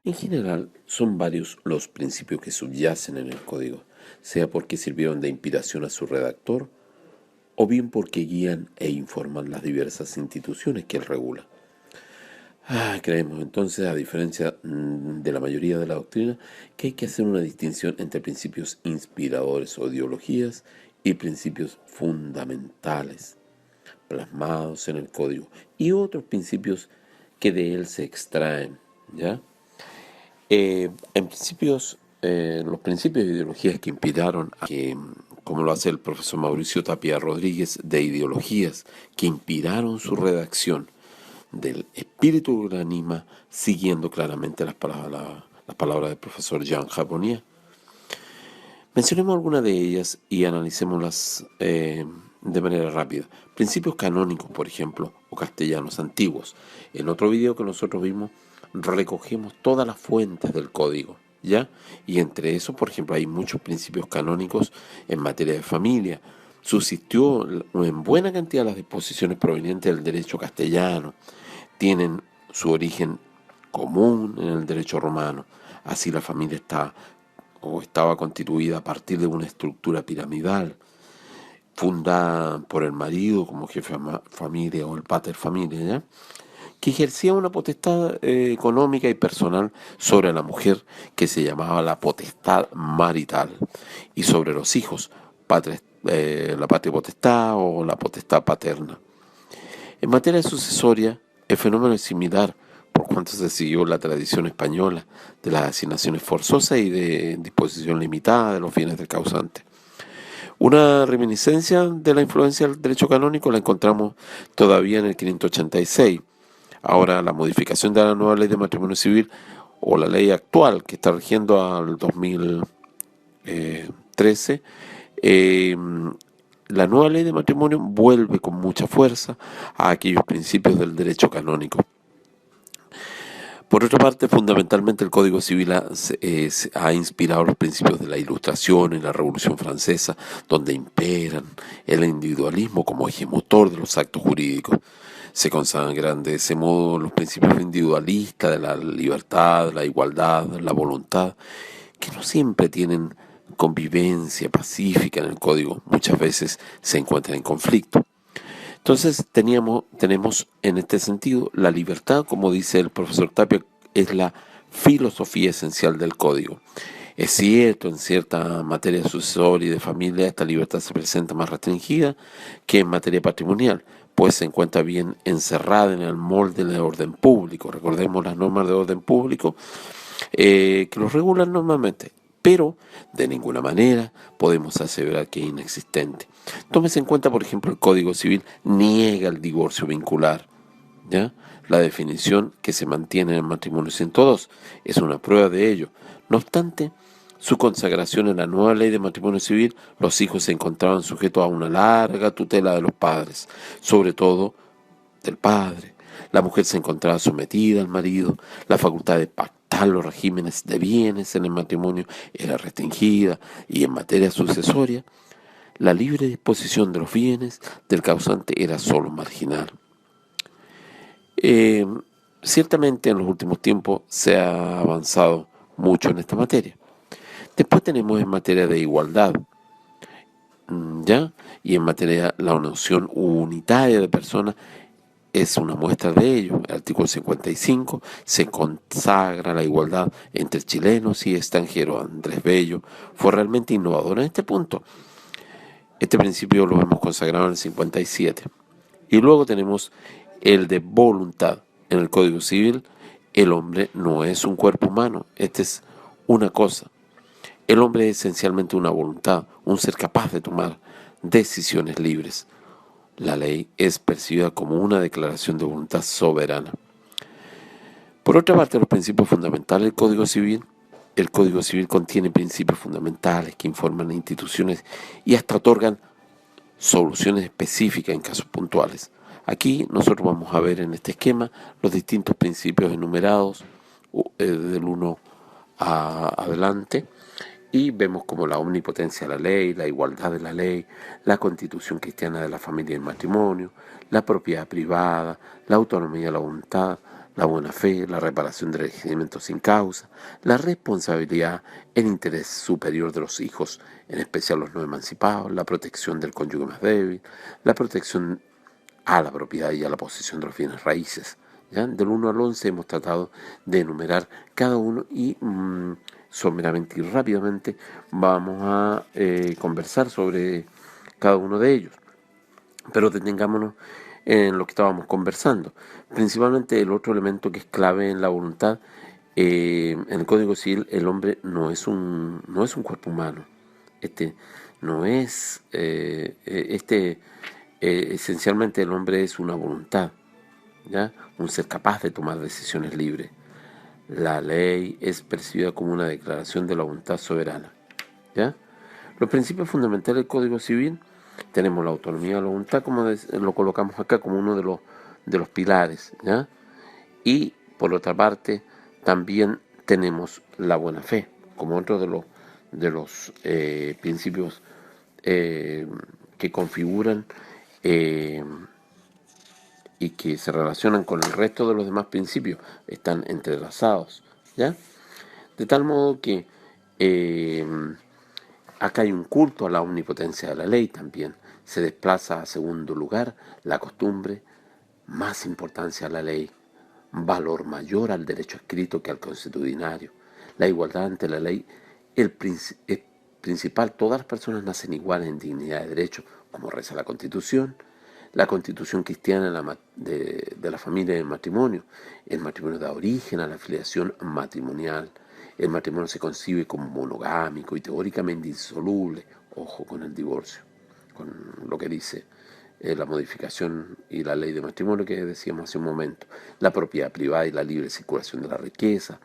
En general, son varios los principios que subyacen en el código, sea porque sirvieron de inspiración a su redactor o bien porque guían e informan las diversas instituciones que él regula. Creemos entonces, a diferencia de la mayoría de la doctrina, que hay que hacer una distinción entre principios inspiradores o ideologías y principios fundamentales plasmados en el código y otros principios que de él se extraen, ¿ya? Los principios de ideologías que inspiraron, como lo hace el profesor Mauricio Tapia Rodríguez, de ideologías que inspiraron su redacción del espíritu del anima, siguiendo claramente las palabras del profesor Jean Charbonnier. Mencionemos algunas de ellas y analicémoslas de manera rápida. Principios canónicos, por ejemplo, o castellanos antiguos. En otro video que nosotros vimos, recogemos todas las fuentes del código, ¿ya? Y entre esos, por ejemplo, hay muchos principios canónicos en materia de familia. Subsistió en buena cantidad las disposiciones provenientes del derecho castellano. Tienen su origen común en el derecho romano. Así la familia estaba constituida a partir de una estructura piramidal, fundada por el marido como jefe de familia o el pater familia, ¿ya? Que ejercía una potestad económica y personal sobre la mujer que se llamaba la potestad marital y sobre los hijos, la patria potestad o la potestad paterna. En materia sucesoria, el fenómeno es similar, por cuanto se siguió la tradición española de las asignaciones forzosas y de disposición limitada de los bienes del causante. Una reminiscencia de la influencia del derecho canónico la encontramos todavía en el 586. Ahora, la modificación de la nueva ley de matrimonio civil o la ley actual que está rigiendo al 2013, la nueva ley de matrimonio vuelve con mucha fuerza a aquellos principios del derecho canónico. Por otra parte, fundamentalmente el Código Civil ha inspirado los principios de la Ilustración y la Revolución Francesa, donde imperan el individualismo como eje motor de los actos jurídicos. Se consagran de ese modo los principios individualistas de la libertad, la igualdad, la voluntad, que no siempre tienen convivencia pacífica en el código, muchas veces se encuentran en conflicto. Entonces tenemos en este sentido la libertad, como dice el profesor Tapia, es la filosofía esencial del código. Es cierto, en cierta materia sucesoria y de familia esta libertad se presenta más restringida que en materia patrimonial, pues se encuentra bien encerrada en el molde del orden público. Recordemos las normas de orden público que los regulan normalmente, pero de ninguna manera podemos aseverar que es inexistente. Tómese en cuenta, por ejemplo, el Código Civil niega el divorcio vincular, ¿ya? La definición que se mantiene en el matrimonio 102 es una prueba de ello. No obstante, su consagración en la nueva ley de matrimonio civil, los hijos se encontraban sujetos a una larga tutela de los padres, sobre todo del padre. La mujer se encontraba sometida al marido, la facultad de pactar los regímenes de bienes en el matrimonio era restringida y en materia sucesoria, la libre disposición de los bienes del causante era solo marginal. Eh, Ciertamente en los últimos tiempos se ha avanzado mucho en esta materia. Después tenemos en materia de igualdad, ¿ya? Y en materia la noción unitaria de personas es una muestra de ello. El artículo 55 se consagra la igualdad entre chilenos y extranjeros. Andrés Bello fue realmente innovador en este punto. Este principio lo hemos consagrado en el 57. Y luego tenemos el de voluntad. En el Código Civil, el hombre no es un cuerpo humano. Esta es una cosa. El hombre es esencialmente una voluntad, un ser capaz de tomar decisiones libres. La ley es percibida como una declaración de voluntad soberana. Por otra parte, los principios fundamentales del Código Civil. El Código Civil contiene principios fundamentales que informan a instituciones y hasta otorgan soluciones específicas en casos puntuales. Aquí nosotros vamos a ver en este esquema los distintos principios enumerados del 1 adelante y vemos como la omnipotencia de la ley, la igualdad de la ley, la constitución cristiana de la familia y el matrimonio, la propiedad privada, la autonomía de la voluntad, la buena fe, la reparación del enriquecimiento sin causa, la responsabilidad, el interés superior de los hijos, en especial los no emancipados, la protección del cónyuge más débil, la protección a la propiedad y a la posesión de los bienes raíces. ¿Ya? Del 1 al 11 hemos tratado de enumerar cada uno y someramente y rápidamente vamos a conversar sobre cada uno de ellos. Pero detengámonos en lo que estábamos conversando. Principalmente el otro elemento que es clave en la voluntad. En el Código Civil el hombre no es un cuerpo humano. No es, esencialmente el hombre es una voluntad, ¿ya? Un ser capaz de tomar decisiones libres. La ley es percibida como una declaración de la voluntad soberana, ¿ya? Los principios fundamentales del Código Civil, tenemos la autonomía de la voluntad, como lo colocamos acá como uno de los pilares, ¿ya? Y por otra parte, también tenemos la buena fe, como otro de los principios que configuran y que se relacionan con el resto de los demás principios, están entrelazados, ¿ya? De tal modo que acá hay un culto a la omnipotencia de la ley también. Se desplaza a segundo lugar la costumbre, más importancia a la ley, valor mayor al derecho escrito que al consuetudinario. La igualdad ante la ley es principal. Todas las personas nacen iguales en dignidad de derecho, como reza la Constitución. La Constitución cristiana de la familia y el matrimonio. El matrimonio da origen a la filiación matrimonial. El matrimonio se concibe como monogámico y teóricamente insoluble. Ojo con el divorcio, con lo que dice la modificación y la ley de matrimonio que decíamos hace un momento. La propiedad privada y la libre circulación de la riqueza.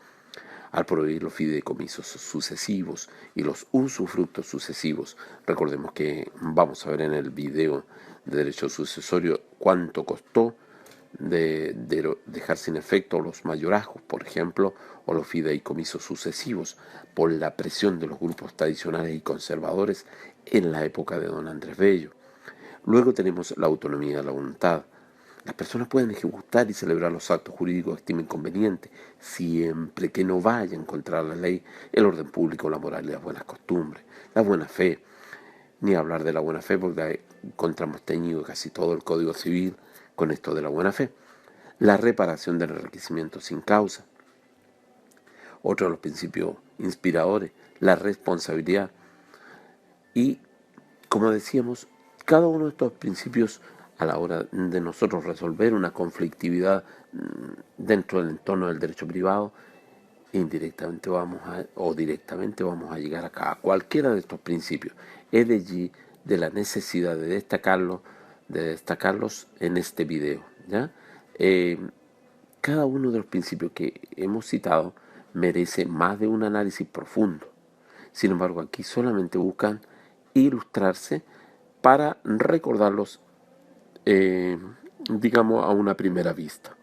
Al prohibir los fideicomisos sucesivos y los usufructos sucesivos. Recordemos que vamos a ver en el video de derecho sucesorio cuánto costó de dejar sin efecto los mayorazgos, por ejemplo, o los fideicomisos sucesivos, por la presión de los grupos tradicionales y conservadores en la época de don Andrés Bello. Luego tenemos la autonomía de la voluntad. Las personas pueden ejecutar y celebrar los actos jurídicos que estimen convenientes, siempre que no vayan contra la ley, el orden público, la moral y las buenas costumbres. La buena fe, ni hablar de la buena fe porque encontramos teñido casi todo el Código Civil con esto de la buena fe. La reparación del enriquecimiento sin causa. Otro de los principios inspiradores, la responsabilidad. Y, como decíamos, cada uno de estos principios a la hora de nosotros resolver una conflictividad dentro del entorno del derecho privado, indirectamente o directamente vamos a llegar acá a cualquiera de estos principios. Es de allí de la necesidad de destacarlos en este video, ¿ya? Cada uno de los principios que hemos citado merece más de un análisis profundo. Sin embargo, aquí solamente buscan ilustrarse para recordarlos, digamos, a una primera vista.